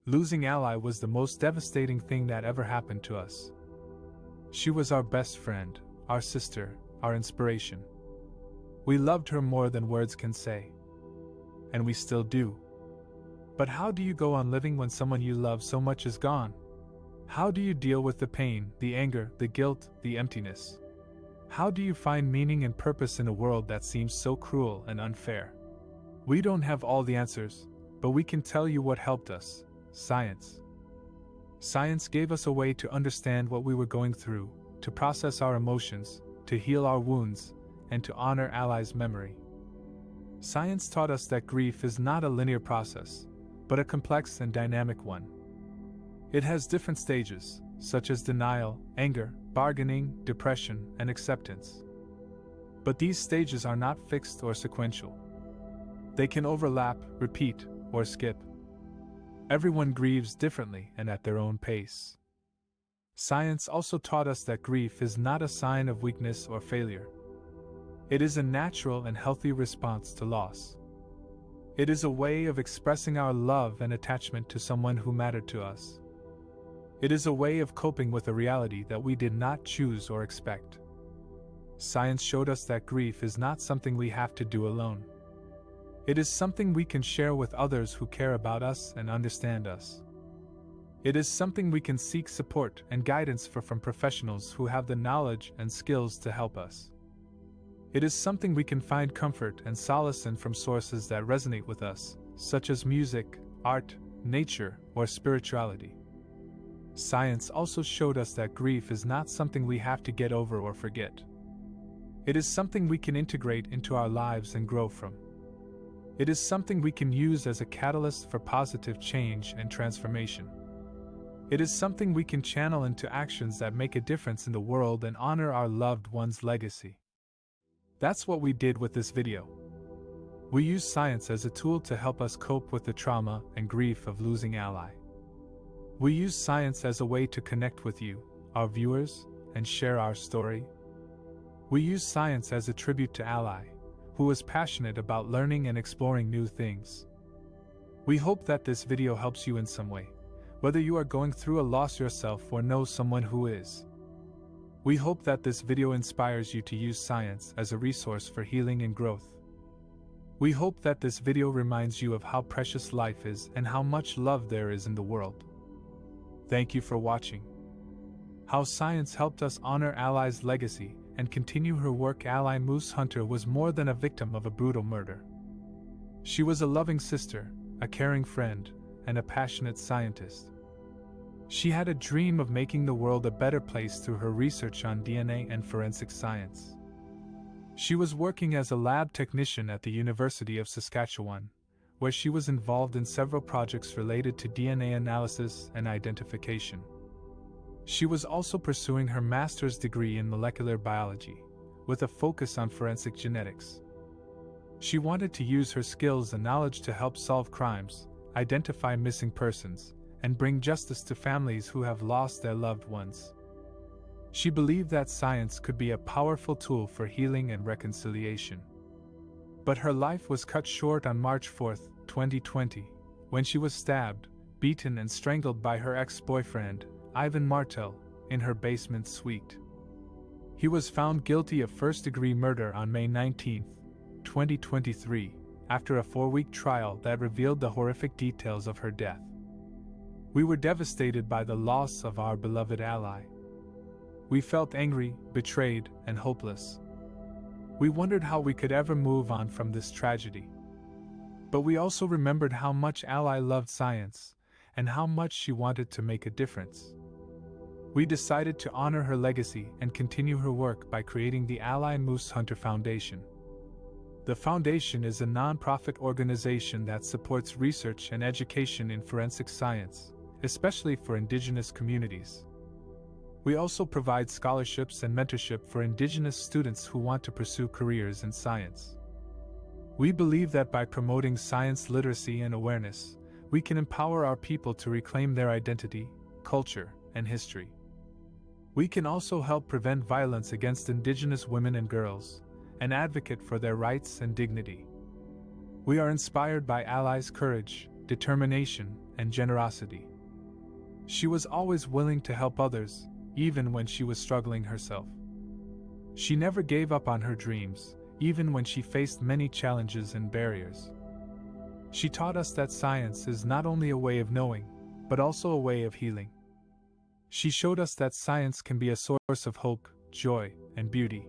Losing Ally was the most devastating thing that ever happened to us. She was our best friend, our sister, our inspiration. We loved her more than words can say. And we still do. But how do you go on living when someone you love so much is gone? How do you deal with the pain, the anger, the guilt, the emptiness? How do you find meaning and purpose in a world that seems so cruel and unfair? We don't have all the answers, but we can tell you what helped us: science. Science gave us a way to understand what we were going through, to process our emotions, to heal our wounds, and to honor Ally's memory. Science taught us that grief is not a linear process, but a complex and dynamic one. It has different stages, such as denial, anger, bargaining, depression, and acceptance. But these stages are not fixed or sequential. They can overlap, repeat, or skip. Everyone grieves differently and at their own pace. Science also taught us that grief is not a sign of weakness or failure. It is a natural and healthy response to loss. It is a way of expressing our love and attachment to someone who mattered to us. It is a way of coping with a reality that we did not choose or expect. Science showed us that grief is not something we have to do alone. It is something we can share with others who care about us and understand us. It is something we can seek support and guidance from professionals who have the knowledge and skills to help us. It is something we can find comfort and solace in from sources that resonate with us, such as music, art, nature, or spirituality. Science also showed us that grief is not something we have to get over or forget. It is something we can integrate into our lives and grow from. It is something we can use as a catalyst for positive change and transformation. It is something we can channel into actions that make a difference in the world and honor our loved one's legacy. That's what we did with this video. We used science as a tool to help us cope with the trauma and grief of losing Ally. We used science as a way to connect with you, our viewers, and share our story. We used science as a tribute to Ally, who was passionate about learning and exploring new things. We hope that this video helps you in some way, whether you are going through a loss yourself or know someone who is. We hope that this video inspires you to use science as a resource for healing and growth. We hope that this video reminds you of how precious life is and how much love there is in the world. Thank you for watching. How science helped us honor Ally's legacy and continue her work. Ally Moosehunter was more than a victim of a brutal murder. She was a loving sister, a caring friend, and a passionate scientist. She had a dream of making the world a better place through her research on DNA and forensic science. She was working as a lab technician at the University of Saskatchewan, where she was involved in several projects related to DNA analysis and identification. She was also pursuing her master's degree in molecular biology, with a focus on forensic genetics. She wanted to use her skills and knowledge to help solve crimes, identify missing persons, and bring justice to families who have lost their loved ones. She believed that science could be a powerful tool for healing and reconciliation. But her life was cut short on March 4, 2020, when she was stabbed, beaten and strangled by her ex-boyfriend, Ivan Martel, in her basement suite. He was found guilty of first-degree murder on May 19, 2023, after a 4-week trial that revealed the horrific details of her death. We were devastated by the loss of our beloved Ally. We felt angry, betrayed, and hopeless. We wondered how we could ever move on from this tragedy. But we also remembered how much Ally loved science, and how much she wanted to make a difference. We decided to honor her legacy and continue her work by creating the Ally Moosehunter Foundation. The foundation is a non-profit organization that supports research and education in forensic science, especially for Indigenous communities. We also provide scholarships and mentorship for Indigenous students who want to pursue careers in science. We believe that by promoting science literacy and awareness, we can empower our people to reclaim their identity, culture, and history. We can also help prevent violence against Indigenous women and girls, and advocate for their rights and dignity. We are inspired by Ally's courage, determination, and generosity. She was always willing to help others, even when she was struggling herself. She never gave up on her dreams, even when she faced many challenges and barriers. She taught us that science is not only a way of knowing, but also a way of healing. She showed us that science can be a source of hope, joy, and beauty.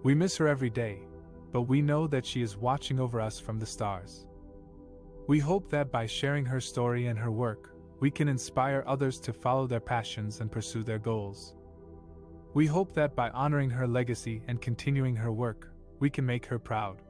We miss her every day, but we know that she is watching over us from the stars. We hope that by sharing her story and her work, we can inspire others to follow their passions and pursue their goals. We hope that by honoring her legacy and continuing her work, we can make her proud.